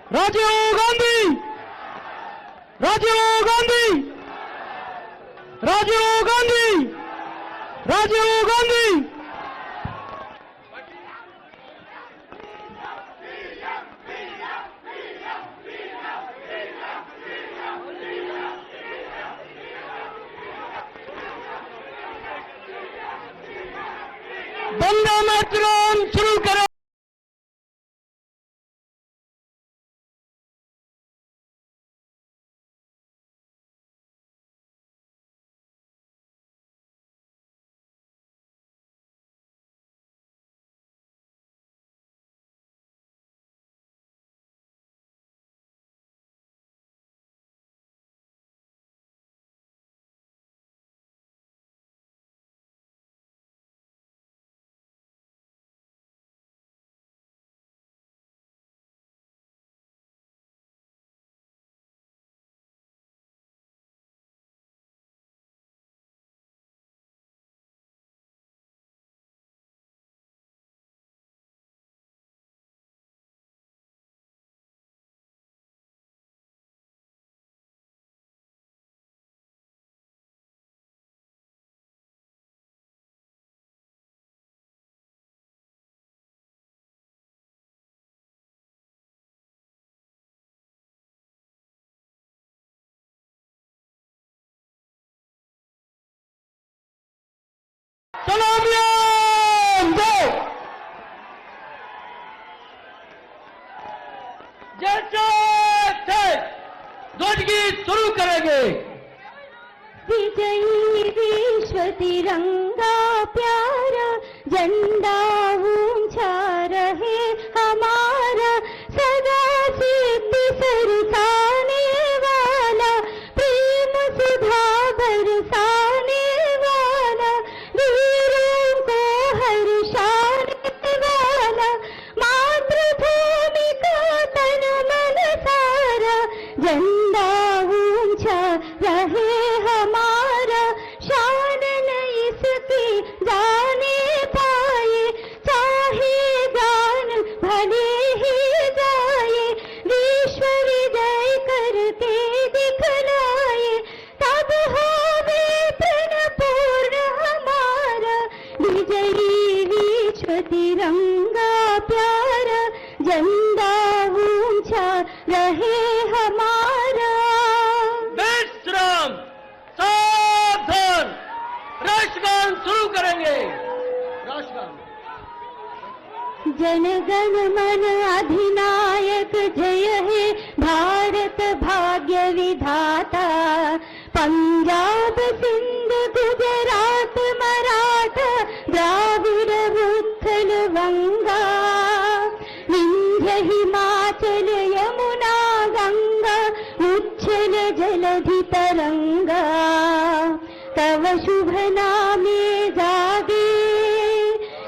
राजीव गांधी, राजीव गांधी, राजीव गांधी, राजीव गांधी। वंदे मातरम शुरू करें। सलाम जैसे ध्वज गीत शुरू करेंगे। विजयी विश्व तिरंगा प्यारा झंडा ऊंचा रहे हमारा, सदा सिद्धि सरसाने वाला, प्रेम सुधा बरसाने वाला, वीरों को हर्षाने वाला, मातृभूमि का तन मन सारा, झंडा ऊंचा रहे हमारा, शान न इसकी जाने पाए, चाहे जान भले ही जाए, विश्व विजय करके दिखलाए, तब होवे प्रण पूर्ण हमारा, विजयी विश्व तिरंगा प्यारा, झंडा ऊंचा रहे हमारा। विश्राम, सावधान, राष्ट्रगान शुरू करेंगे। राष्ट्रगान। जन गण मन अधिनायक जय हे भारत भाग्य विधाता, पंजाब सिंध गुजरात मराठा द्राविड़ उत्कल वंगा, विंध्य हिमाचल यमुना गंगा उच्छल जलधि तरंगा, तव शुभ नामे जागे,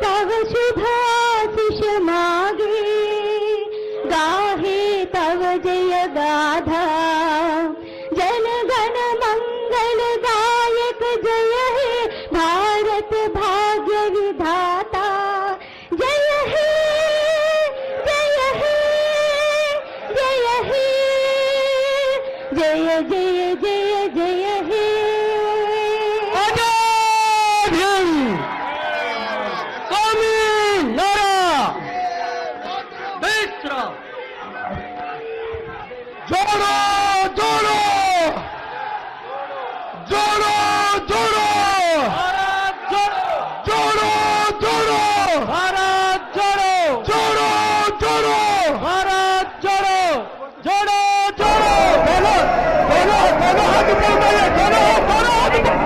तव शुभाशिष मागे, गाहे तव जय गाथा, जन गण मंगल गायक जय हे भारत भाग्य विधाता, जय हे जय हे जय हे, जय जय जय जय हे। आजाद हिंद, कौमी नारा। विश्राम, जोड़ो जोड़ो जोड़ो जोड़ो भारत जोड़ो, जोड़ो जोड़ो भारत जोड़ो, जोड़ो जोड़ो भारत जोड़ो, जोड़ो जोड़ो। बोलो बोलो बोलो, हाथ ऊपर करो, जोड़ो जोड़ो हाथ ऊपर।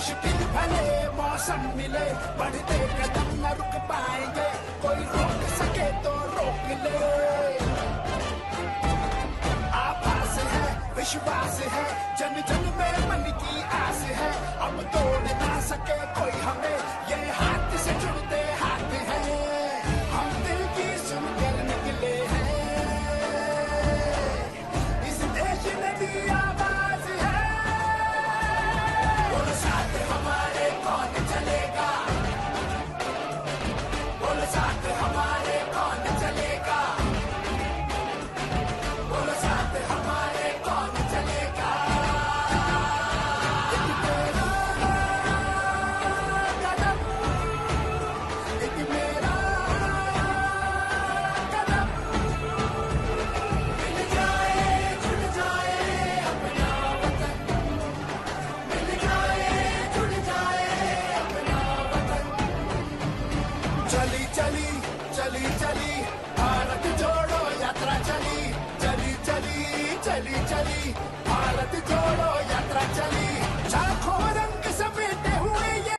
मुश्किल भले मौसम मिले, बढ़ते कदम न रुक पाएंगे, कोई रोक सके तो रोक ले। आभास है, विश्वास है, जन जन में मन की आस है, अब तोड़ ना सके कोई हमें, ये हाथ से जुड़ते हाथ हैं, हम दिल की सुनकर निकले हैं, इस देश ने दी आवाज।